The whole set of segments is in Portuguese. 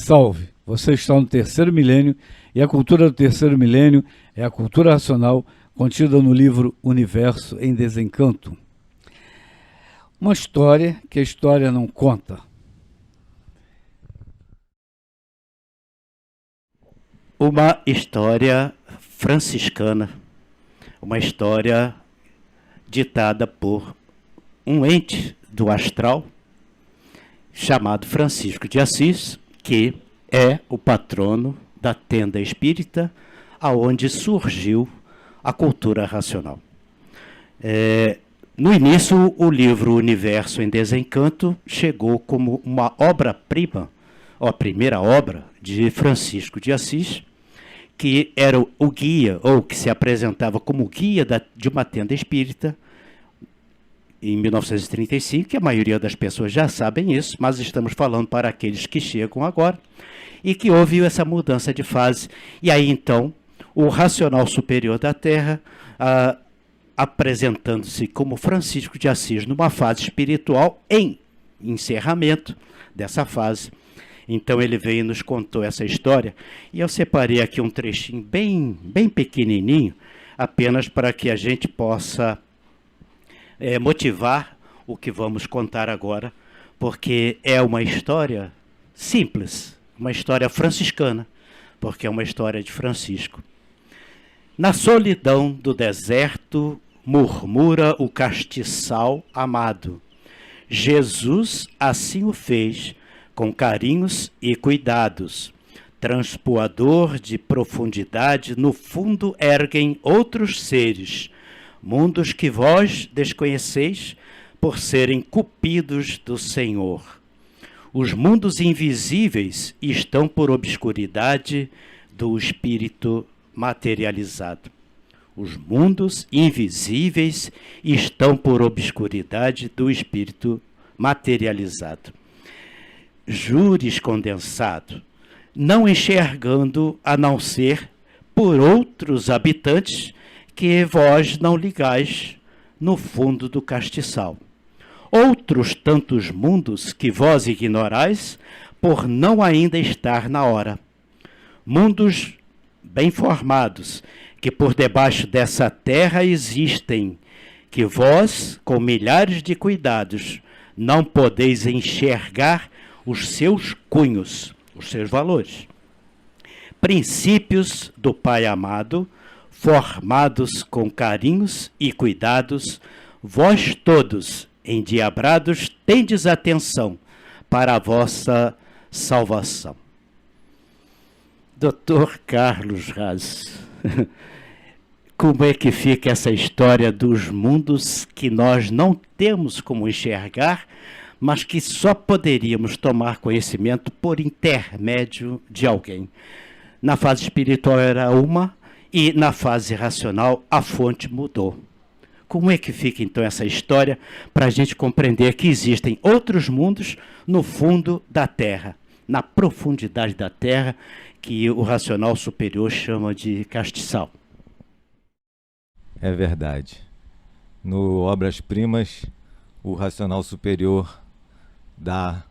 Salve! Você está no terceiro milênio e a cultura do terceiro milênio é a cultura racional contida no livro Universo em Desencanto. Uma história que a história não conta. Uma história franciscana, uma história ditada por um ente do astral chamado Francisco de Assis, que é o patrono da tenda espírita, aonde surgiu a cultura racional. No início, o livro Universo em Desencanto chegou como uma obra-prima, a primeira obra de Francisco de Assis, que era o guia, ou que se apresentava como guia de uma tenda espírita, em 1935, que a maioria das pessoas já sabem isso, mas estamos falando para aqueles que chegam agora, e que houve essa mudança de fase. E aí, então, o racional superior da Terra, apresentando-se como Francisco de Assis numa fase espiritual, em encerramento dessa fase. Então ele veio e nos contou essa história, e eu separei aqui um trechinho bem pequenininho, apenas para que a gente possa motivar o que vamos contar agora, porque é uma história simples, uma história franciscana, porque é uma história de Francisco. Na solidão do deserto, murmura o castiçal amado. Jesus assim o fez, com carinhos e cuidados. Transpoador de profundidade, no fundo erguem outros seres, mundos que vós desconheceis por serem cupidos do Senhor. Os mundos invisíveis estão por obscuridade do espírito materializado. Os mundos invisíveis estão por obscuridade do espírito materializado. Jures condensado, não enxergando a não ser por outros habitantes que vós não ligais no fundo do castiçal. Outros tantos mundos que vós ignorais por não ainda estar na hora. Mundos bem formados, que por debaixo dessa terra existem, que vós, com milhares de cuidados, não podeis enxergar os seus cunhos, os seus valores. Princípios do Pai amado, formados com carinhos e cuidados, vós todos, endiabrados, tendes atenção para a vossa salvação. Dr. Carlos Raz, como é que fica essa história dos mundos que nós não temos como enxergar, mas que só poderíamos tomar conhecimento por intermédio de alguém? Na fase espiritual era uma, e na fase racional a fonte mudou. Como é que fica então essa história para a gente compreender que existem outros mundos no fundo da Terra, na profundidade da Terra, que o racional superior chama de castiçal? É verdade. No Obras Primas, o racional superior dá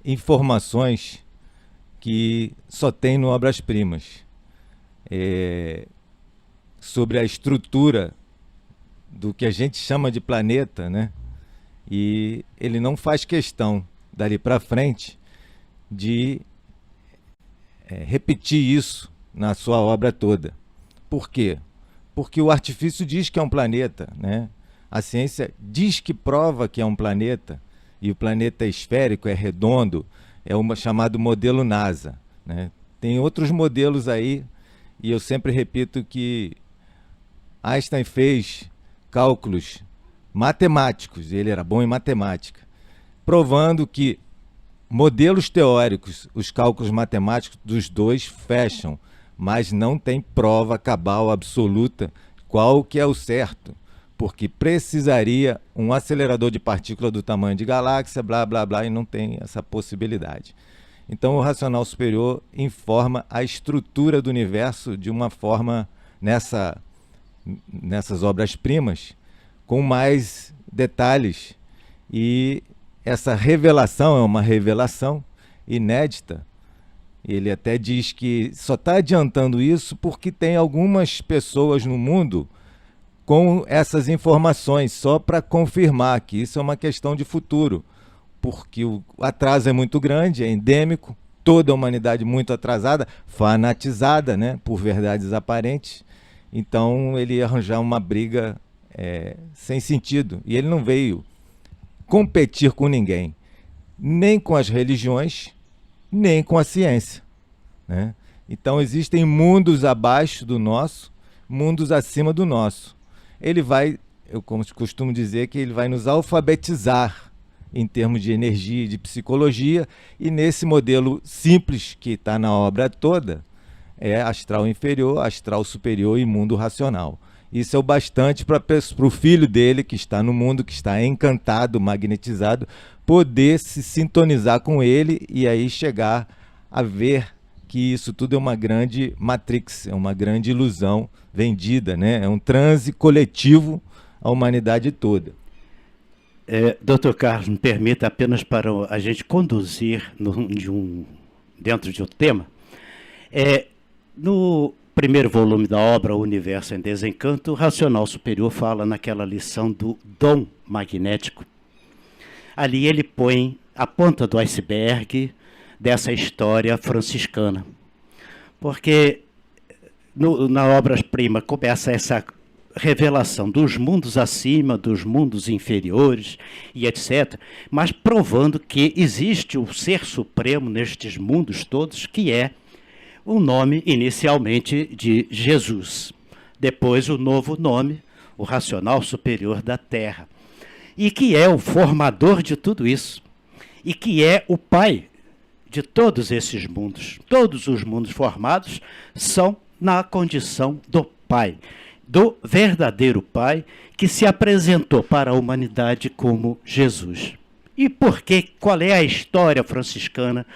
informações que só tem no Obras Primas. Sobre a estrutura do que a gente chama de planeta, né? E ele não faz questão, dali para frente, de repetir isso na sua obra toda. Por quê? Porque o artifício diz que é um planeta, né? A ciência diz que prova que é um planeta, e o planeta é esférico, é redondo, é chamado modelo NASA, né? Tem outros modelos aí, e eu sempre repito que Einstein fez cálculos matemáticos, ele era bom em matemática, provando que modelos teóricos, os cálculos matemáticos dos dois fecham, mas não tem prova cabal absoluta qual que é o certo, porque precisaria um acelerador de partícula do tamanho de galáxia, blá, blá, blá, e não tem essa possibilidade. Então o racional superior informa a estrutura do universo de uma forma, nessas obras-primas, com mais detalhes. E essa revelação é uma revelação inédita, Ele até diz que só está adiantando isso porque tem algumas pessoas no mundo com essas informações, só para confirmar que isso é uma questão de futuro, porque o atraso é muito grande, é endêmico, toda a humanidade muito atrasada, fanatizada, né, por verdades aparentes. Então ele ia arranjar uma briga sem sentido, e ele não veio competir com ninguém, nem com as religiões, nem com a ciência, né? Então existem mundos abaixo do nosso, mundos acima do nosso. Ele vai, eu costumo dizer que ele vai nos alfabetizar em termos de energia e de psicologia, e nesse modelo simples que está na obra toda, é astral inferior, astral superior e mundo racional. Isso é o bastante para o filho dele, que está no mundo, que está encantado, magnetizado, poder se sintonizar com ele e aí chegar a ver que isso tudo é uma grande matrix, é uma grande ilusão vendida, né? É um transe coletivo à humanidade toda. Dr. Carlos, me permita apenas para a gente conduzir dentro de um tema. No primeiro volume da obra O Universo em Desencanto, o Racional Superior fala naquela lição do dom magnético. Ali ele põe a ponta do iceberg dessa história franciscana. Porque na obra-prima começa essa revelação dos mundos acima, dos mundos inferiores e etc., mas provando que existe o ser supremo nestes mundos todos, que é o nome inicialmente de Jesus. Depois o novo nome, o Racional Superior da Terra. E que é o formador de tudo isso. E que é o Pai de todos esses mundos. Todos os mundos formados são na condição do Pai, do verdadeiro Pai, que se apresentou para a humanidade como Jesus. E por quê? Qual é a história franciscana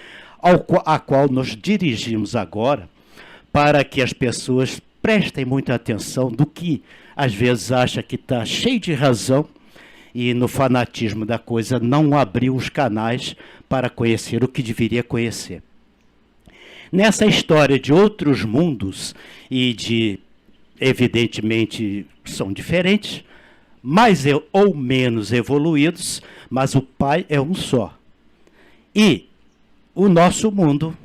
a qual nos dirigimos agora, para que as pessoas prestem muita atenção do que às vezes acha que está cheio de razão e no fanatismo da coisa não abriu os canais para conhecer o que deveria conhecer. Nessa história de outros mundos e evidentemente são diferentes, mais ou menos evoluídos, mas o Pai é um só. E o nosso mundo,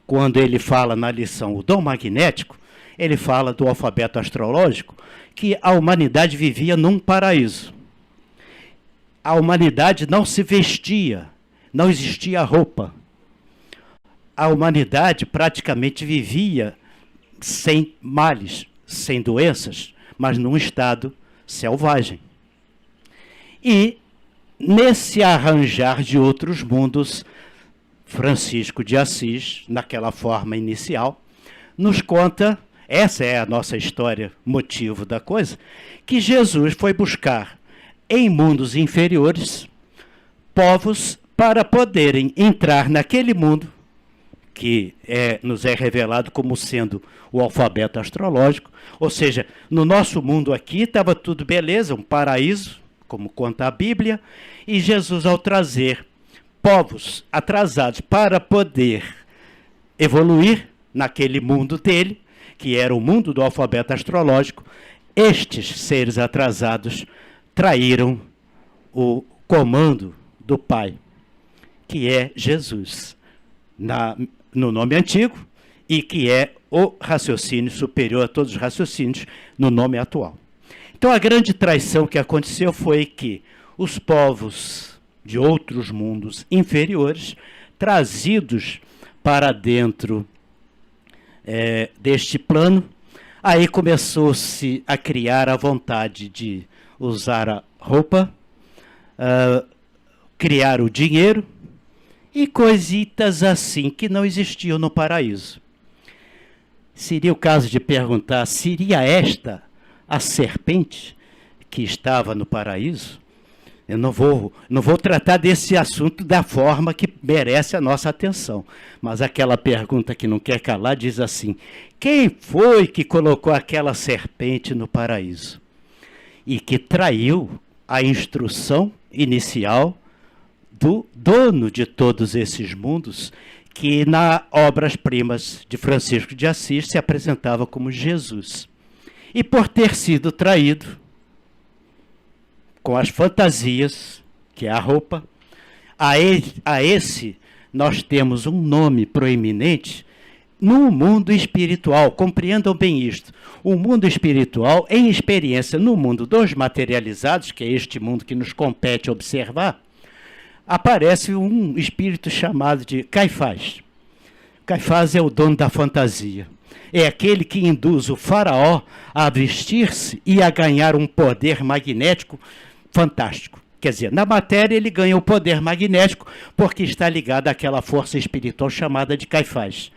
quando ele fala na lição o dom magnético, ele fala do alfabeto astrológico, que a humanidade vivia num paraíso. A humanidade não se vestia, não existia roupa. A humanidade praticamente vivia sem males, sem doenças, mas num estado selvagem. E nesse arranjar de outros mundos, Francisco de Assis, naquela forma inicial, nos conta, essa é a nossa história, motivo da coisa, que Jesus foi buscar em mundos inferiores povos para poderem entrar naquele mundo que nos é revelado como sendo o alfabeto astrológico, ou seja, no nosso mundo aqui estava tudo beleza, um paraíso, como conta a Bíblia, e Jesus, ao trazer povos atrasados para poder evoluir naquele mundo dele, que era o mundo do alfabeto astrológico, estes seres atrasados traíram o comando do Pai, que é Jesus, no nome antigo, e que é o raciocínio superior a todos os raciocínios no nome atual. Então a grande traição que aconteceu foi que os povos de outros mundos inferiores, trazidos para dentro deste plano, aí começou-se a criar a vontade de usar a roupa, criar o dinheiro e coisitas assim que não existiam no paraíso. Seria o caso de perguntar, seria esta a serpente que estava no paraíso? Eu não vou tratar desse assunto da forma que merece a nossa atenção. Mas aquela pergunta que não quer calar diz assim: quem foi que colocou aquela serpente no paraíso? E que traiu a instrução inicial do dono de todos esses mundos, que na Obras-Primas de Francisco de Assis se apresentava como Jesus. E por ter sido traído com as fantasias, que é a roupa, a esse nós temos um nome proeminente no mundo espiritual. Compreendam bem isto. O mundo espiritual, em experiência no mundo dos materializados, que é este mundo que nos compete observar, aparece um espírito chamado de Caifás. Caifás é o dono da fantasia. É aquele que induz o faraó a vestir-se e a ganhar um poder magnético fantástico. Quer dizer, na matéria ele ganha o poder magnético porque está ligado àquela força espiritual chamada de Caifás.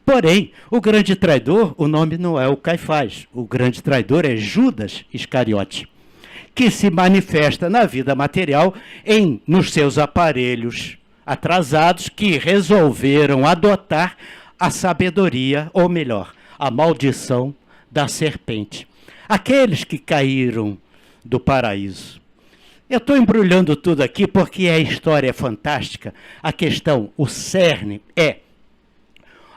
Porém, o grande traidor, o nome não é o Caifás. O grande traidor é Judas Iscariote, que se manifesta na vida material nos seus aparelhos atrasados que resolveram adotar a sabedoria, ou melhor, a maldição da serpente. Aqueles que caíram do paraíso. Eu estou embrulhando tudo aqui porque a história é fantástica. A questão, o cerne é: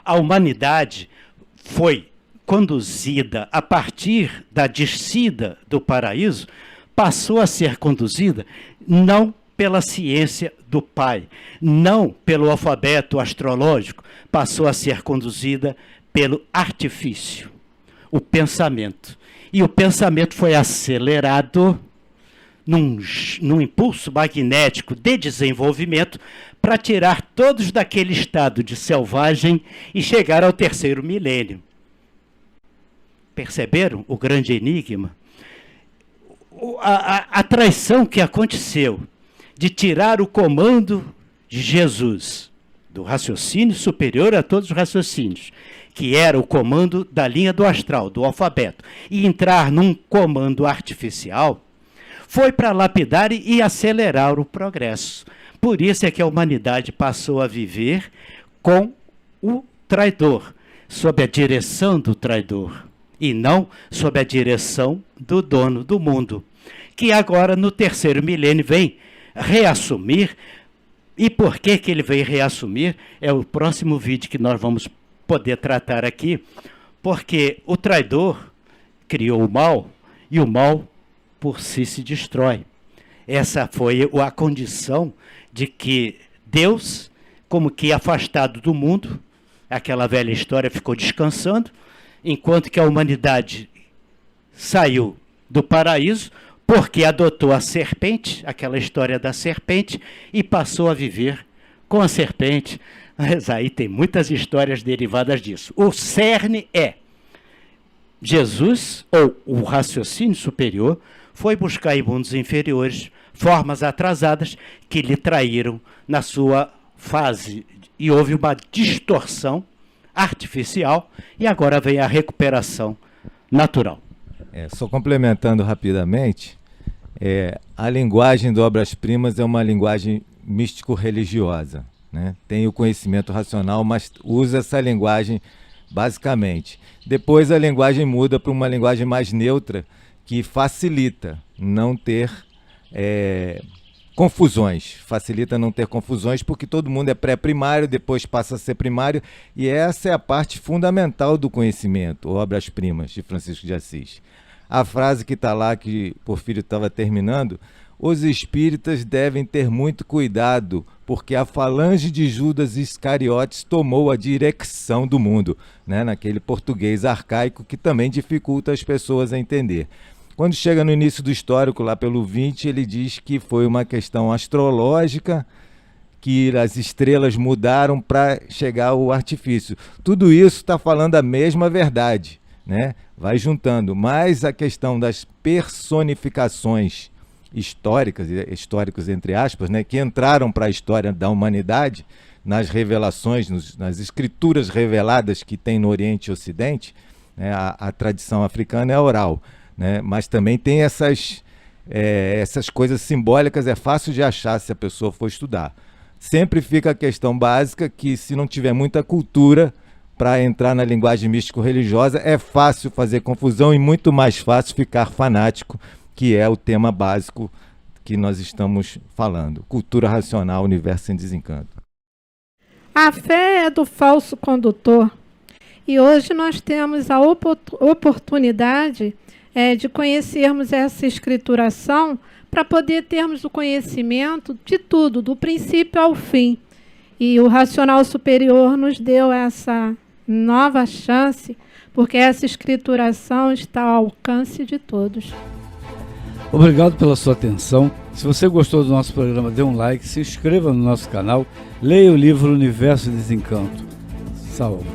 a humanidade foi conduzida a partir da descida do paraíso, passou a ser conduzida não pela ciência do Pai, não pelo alfabeto astrológico, passou a ser conduzida pelo artifício, o pensamento. E o pensamento foi acelerado num impulso magnético de desenvolvimento para tirar todos daquele estado de selvagem e chegar ao terceiro milênio. Perceberam o grande enigma? A traição que aconteceu de tirar o comando de Jesus, do raciocínio superior a todos os raciocínios, que era o comando da linha do astral, do alfabeto, e entrar num comando artificial, foi para lapidar e acelerar o progresso. Por isso é que a humanidade passou a viver com o traidor, sob a direção do traidor, e não sob a direção do dono do mundo, que agora no terceiro milênio vem reassumir. E por que ele vem reassumir? É o próximo vídeo que nós vamos poder tratar aqui, porque o traidor criou o mal e o mal por si se destrói. Essa foi a condição de que Deus, como que afastado do mundo, aquela velha história, ficou descansando, enquanto que a humanidade saiu do paraíso, porque adotou a serpente, aquela história da serpente, e passou a viver com a serpente. Mas aí tem muitas histórias derivadas disso. O cerne é: Jesus, ou o raciocínio superior, foi buscar em mundos inferiores formas atrasadas que lhe traíram na sua fase. E houve uma distorção artificial e agora vem a recuperação natural. Só complementando rapidamente, a linguagem do Obras-Primas é uma linguagem místico-religiosa, né? Tem o conhecimento racional, mas usa essa linguagem basicamente. Depois a linguagem muda para uma linguagem mais neutra, que facilita não ter confusões, facilita não ter confusões, porque todo mundo é pré-primário, depois passa a ser primário, e essa é a parte fundamental do conhecimento, Obras-Primas, de Francisco de Assis. A frase que está lá, que Porfírio estava terminando: os espíritas devem ter muito cuidado, porque a falange de Judas Iscariotes tomou a direção do mundo, né? Naquele português arcaico que também dificulta as pessoas a entender. Quando chega no início do histórico, lá pelo 20, ele diz que foi uma questão astrológica, que as estrelas mudaram para chegar ao artifício. Tudo isso está falando a mesma verdade, né? Vai juntando, mas a questão das personificações históricos entre aspas, né, que entraram para a história da humanidade, nas revelações, nas escrituras reveladas que tem no Oriente e Ocidente, né, a tradição africana é oral, né, mas também tem essas coisas simbólicas, é fácil de achar se a pessoa for estudar. Sempre fica a questão básica que, se não tiver muita cultura para entrar na linguagem místico-religiosa, é fácil fazer confusão e muito mais fácil ficar fanático, que é o tema básico que nós estamos falando. Cultura racional, universo sem desencanto. A fé é do falso condutor. E hoje nós temos a oportunidade de conhecermos essa escrituração para poder termos o conhecimento de tudo, do princípio ao fim. E o Racional Superior nos deu essa nova chance, porque essa escrituração está ao alcance de todos. Obrigado pela sua atenção. Se você gostou do nosso programa, dê um like, se inscreva no nosso canal, leia o livro Universo e Desencanto. Salve!